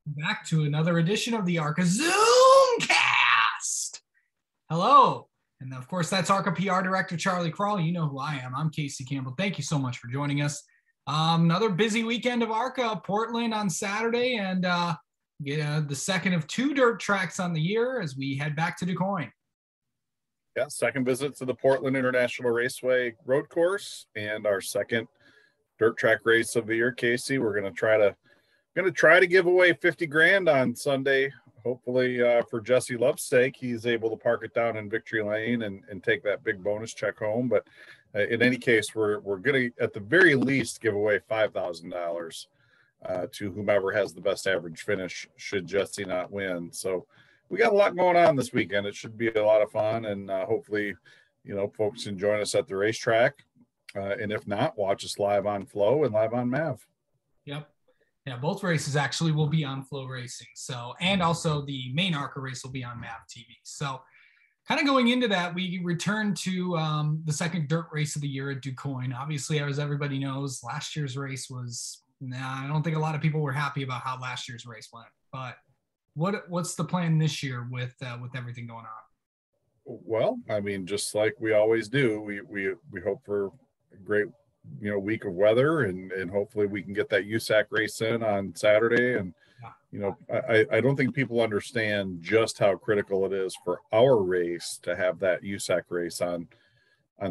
Back to another edition of the ARCA Zoomcast. Hello. And of course, that's ARCA PR Director Charlie Crawl. You know who I am. I'm Casey Campbell. Thank you so much for joining us. Another busy weekend of ARCA, Portland on Saturday, and the second of two dirt tracks on the year as we head back to Duquoin. Yeah, second visit to the Portland International Raceway road course and our second dirt track race of the year, Casey. We're going to try to give away 50 grand on Sunday. Hopefully for Jesse Love's sake, he's able to park it down in Victory Lane and take that big bonus check home. But in any case, we're going to, at the very least, give away $5,000 to whomever has the best average finish should Jesse not win. So we got a lot going on this weekend. It should be a lot of fun, and hopefully, folks can join us at the racetrack. And if not, watch us live on Flow and live on Mav. Yep. Yeah, both races actually will be on Flow Racing. So, and also the main ARCA race will be on Mav TV. So, kind of going into that, we return to the second dirt race of the year at Duquoin. Obviously, as everybody knows, last year's race was, I don't think a lot of people were happy about how last year's race went. But what's the plan this year with everything going on? Well, I mean, just like we always do, we hope for a great week of weather, and hopefully we can get that USAC race in on Saturday. And I don't think people understand just how critical it is for our race to have that USAC race on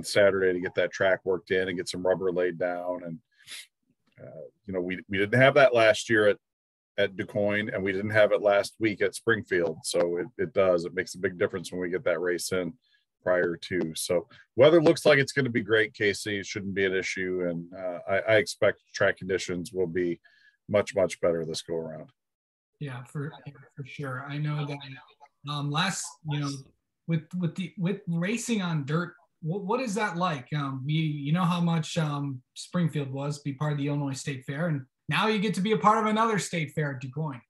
Saturday to get that track worked in and get some rubber laid down. And we didn't have that last year at Duquoin, and we didn't have it last week at Springfield. So it makes a big difference when we get that race in prior to. So weather looks like it's going to be great, Casey. It shouldn't be an issue, and I expect track conditions will be much better this go around. Yeah, for sure. I know that with racing on dirt, what is that like? You know how much Springfield was be part of the Illinois State Fair, and now you get to be a part of another state fair at Duquoin.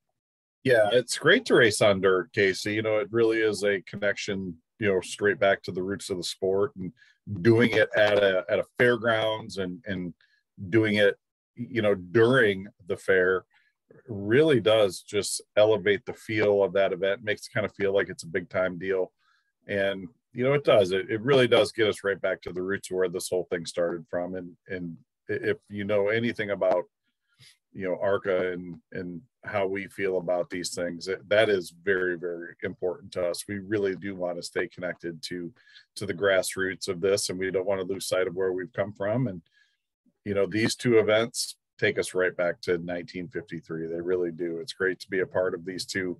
Yeah, it's great to race on dirt, Casey. It really is a connection straight back to the roots of the sport, and doing it at a fairgrounds and doing it, during the fair really does just elevate the feel of that event, makes it kind of feel like it's a big time deal. And, it does, it really does get us right back to the roots of where this whole thing started from. And if you know anything about, ARCA and how we feel about these things, that is very, very important to us. We really do want to stay connected to the grassroots of this, and we don't want to lose sight of where we've come from. And these two events take us right back to 1953. They really do. It's great to be a part of these two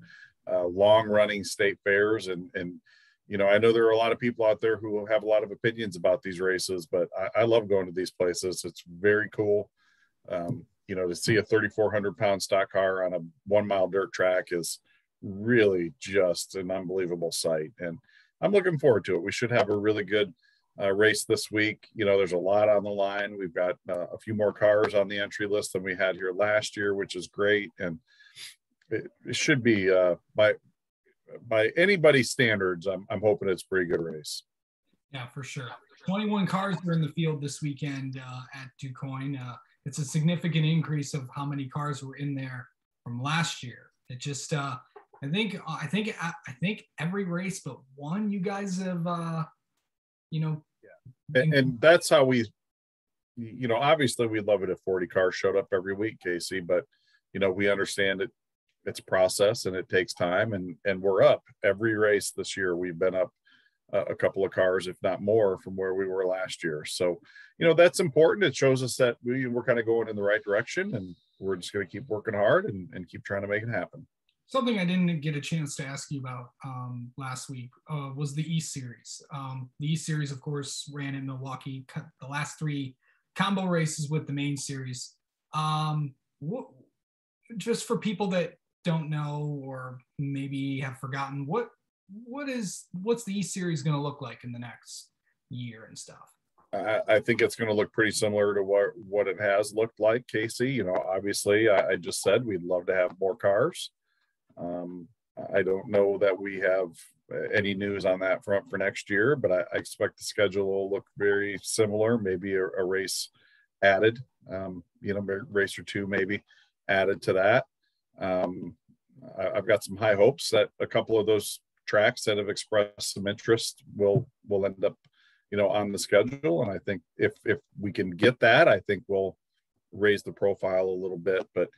long running state fairs, and I know there are a lot of people out there who have a lot of opinions about these races, but I love going to these places. It's very cool. To see a 3,400 pound stock car on a 1 mile dirt track is really just an unbelievable sight. And I'm looking forward to it. We should have a really good race this week. There's a lot on the line. We've got a few more cars on the entry list than we had here last year, which is great. And it should be by anybody's standards, I'm hoping it's a pretty good race. Yeah, for sure. 21 cars are in the field this weekend at Duquoin. It's a significant increase of how many cars were in there from last year. It just, I think every race but one, you guys have, Yeah. And that's how we, obviously we'd love it if 40 cars showed up every week, Casey, but, we understand it's a process and it takes time, and we're up every race this year. We've been up a couple of cars, if not more, from where we were last year. So, that's important. It shows us that we're kind of going in the right direction, and we're just going to keep working hard and keep trying to make it happen. Something I didn't get a chance to ask you about last week was the East Series. The East Series, of course, ran in Milwaukee, the last three combo races with the main series. Just for people that don't know or maybe have forgotten, what's the East Series going to look like in the next year and stuff? I think it's going to look pretty similar to what it has looked like, Casey. Obviously, I just said we'd love to have more cars. I don't know that we have any news on that front for next year, but I expect the schedule will look very similar, maybe a race added, race or two maybe added to that. I've got some high hopes that a couple of those tracks that have expressed some interest will end up, on the schedule. And I think if we can get that, I think we'll raise the profile a little bit. But,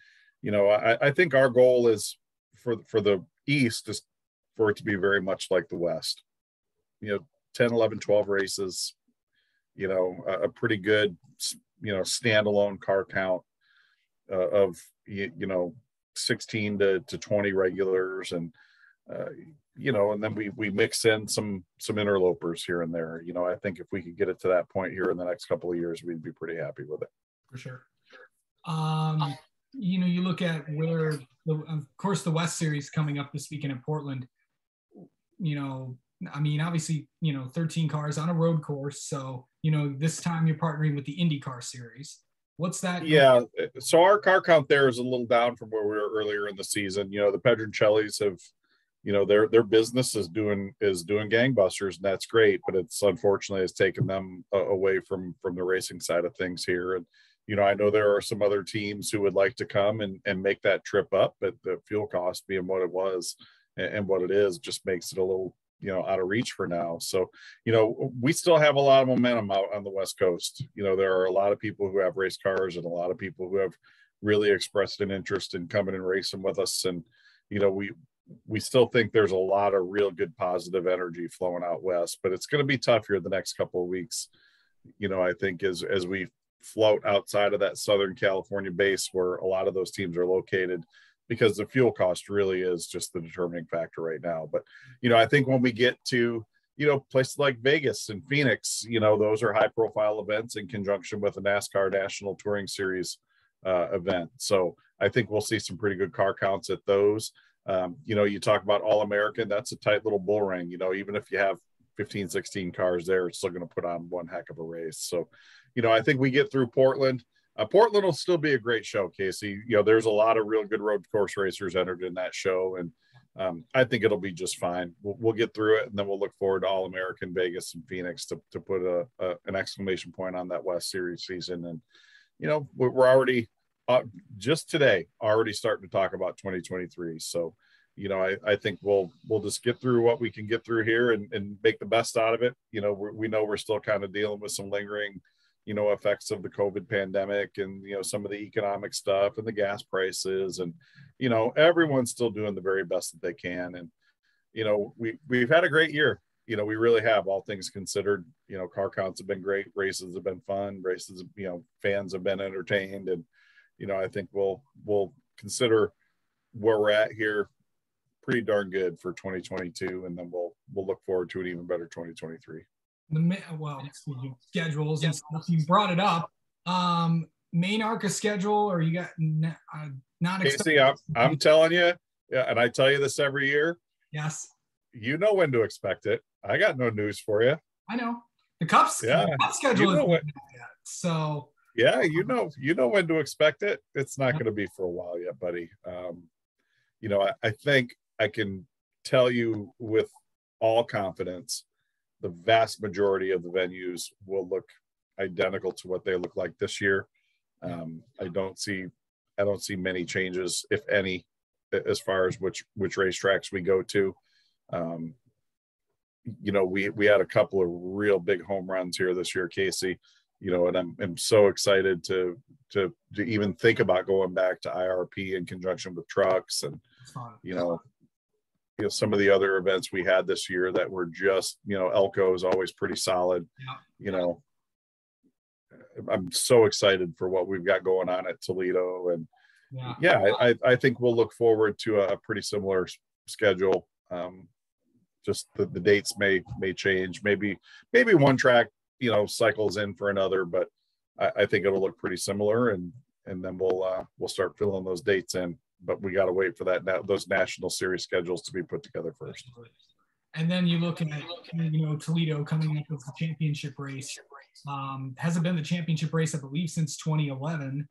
I think our goal is for the East is for it to be very much like the West, 10, 11, 12 races, a pretty good, standalone car count of, 16 to 20 regulars, and and then we mix in some interlopers here and there. I think if we could get it to that point here in the next couple of years, we'd be pretty happy with it. For sure. You look at where, of course, the West Series coming up this weekend in Portland. Obviously, 13 cars on a road course. So, this time you're partnering with the IndyCar Series. What's that? Yeah. So our car count there is a little down from where we were earlier in the season. The Pedroncellis have, their business is doing gangbusters, and that's great. But it's unfortunately has taken them away from the racing side of things here. And, I know there are some other teams who would like to come and make that trip up, but the fuel cost being what it was and what it is just makes it a little, out of reach for now. So, we still have a lot of momentum out on the West Coast. There are a lot of people who have race cars and a lot of people who have really expressed an interest in coming and racing with us. And, we still think there's a lot of real good positive energy flowing out West, but it's going to be tough here the next couple of weeks. I think as we float outside of that Southern California base where a lot of those teams are located, because the fuel cost really is just the determining factor right now. But, I think when we get to, places like Vegas and Phoenix, those are high profile events in conjunction with a NASCAR National Touring Series event. So I think we'll see some pretty good car counts at those. You talk about All-American, that's a tight little bull ring. Even if you have 15, 16 cars there, it's still going to put on one heck of a race. So, I think we get through Portland. Portland will still be a great show, Casey. There's a lot of real good road course racers entered in that show, and I think it'll be just fine. We'll get through it, and then we'll look forward to All-American, Vegas, and Phoenix to put an exclamation point on that West Series season. And we're already just today already starting to talk about 2023. So I think we'll just get through what we can get through here and make the best out of it. We know we're still kind of dealing with some lingering effects of the COVID pandemic and, some of the economic stuff and the gas prices, and, everyone's still doing the very best that they can. And, we've had a great year. We really have, all things considered. Car counts have been great. Races have been fun. Races, fans have been entertained. And, I think we'll consider where we're at here pretty darn good for 2022. And then we'll look forward to an even better 2023. Schedules and stuff. You brought it up. Main ARCA schedule, or you got not Casey, I'm telling you, yeah, and I tell you this every year. Yes. You know when to expect it. I got no news for you. I know. The Cup schedule is yet. So yeah, you know when to expect it. It's not going to be for a while yet, buddy. I think I can tell you with all confidence, the vast majority of the venues will look identical to what they look like this year. I don't see many changes, if any, as far as which racetracks we go to. We had a couple of real big home runs here this year, Casey. And I'm so excited to even think about going back to IRP in conjunction with trucks, and some of the other events we had this year that were just, Elko is always pretty solid. Yeah. I'm so excited for what we've got going on at Toledo. And I think we'll look forward to a pretty similar schedule. Just the dates may change. Maybe one track, cycles in for another, but I think it'll look pretty similar. And then we'll start filling those dates in. But we got to wait for those national series schedules to be put together first. And then you look at, Toledo coming up with the championship race. Hasn't been the championship race, I believe, since 2011.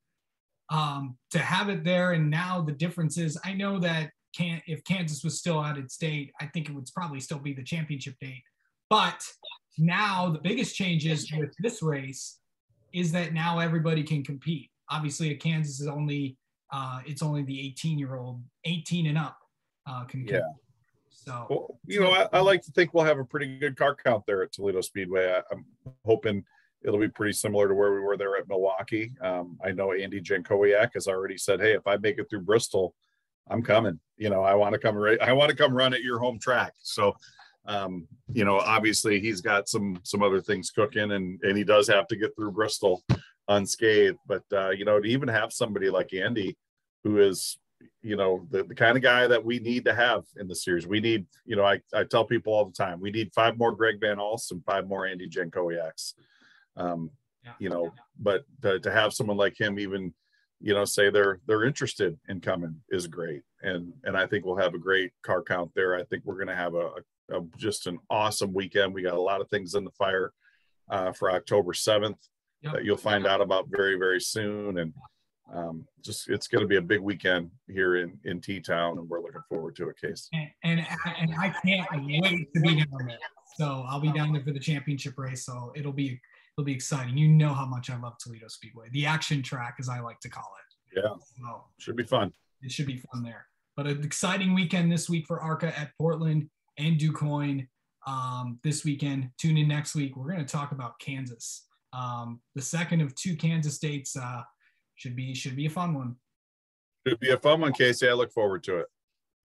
To have it there, and now the difference is, I know that if Kansas was still out at state, I think it would probably still be the championship date. But now the biggest changes with this race is that now everybody can compete. Obviously, at Kansas is only it's only the 18 and up can Yeah. So, well, I like to think we'll have a pretty good car count there at Toledo Speedway. I'm hoping it'll be pretty similar to where we were there at Milwaukee. I know Andy Jankowiak has already said, "Hey, if I make it through Bristol, I'm coming. I want to come. I want to come run at your home track." So, obviously he's got some other things cooking, and he does have to get through Bristol unscathed. But to even have somebody like Andy, who is the kind of guy that we need to have in the series. We need, I tell people all the time, we need 5 more Greg Van Alst and 5 more Andy Jankowiaks. But to have someone like him even, say they're interested in coming is great. And I think we'll have a great car count there. I think we're going to have a just an awesome weekend. We got a lot of things in the fire for October 7th that you'll find out about very, very soon. And it's going to be a big weekend here in T-Town, and we're looking forward to it, Case. And I can't wait to be down there. So I'll be down there for the championship race. So it'll be exciting. You know how much I love Toledo Speedway, the action track, as I like to call it. Yeah, so should be fun. It should be fun there. But an exciting weekend this week for ARCA at Portland and Duquoin. This weekend, tune in next week. We're going to talk about Kansas, the second of 2 Kansas states. Should be a fun one. Should be a fun one, Casey. I look forward to it.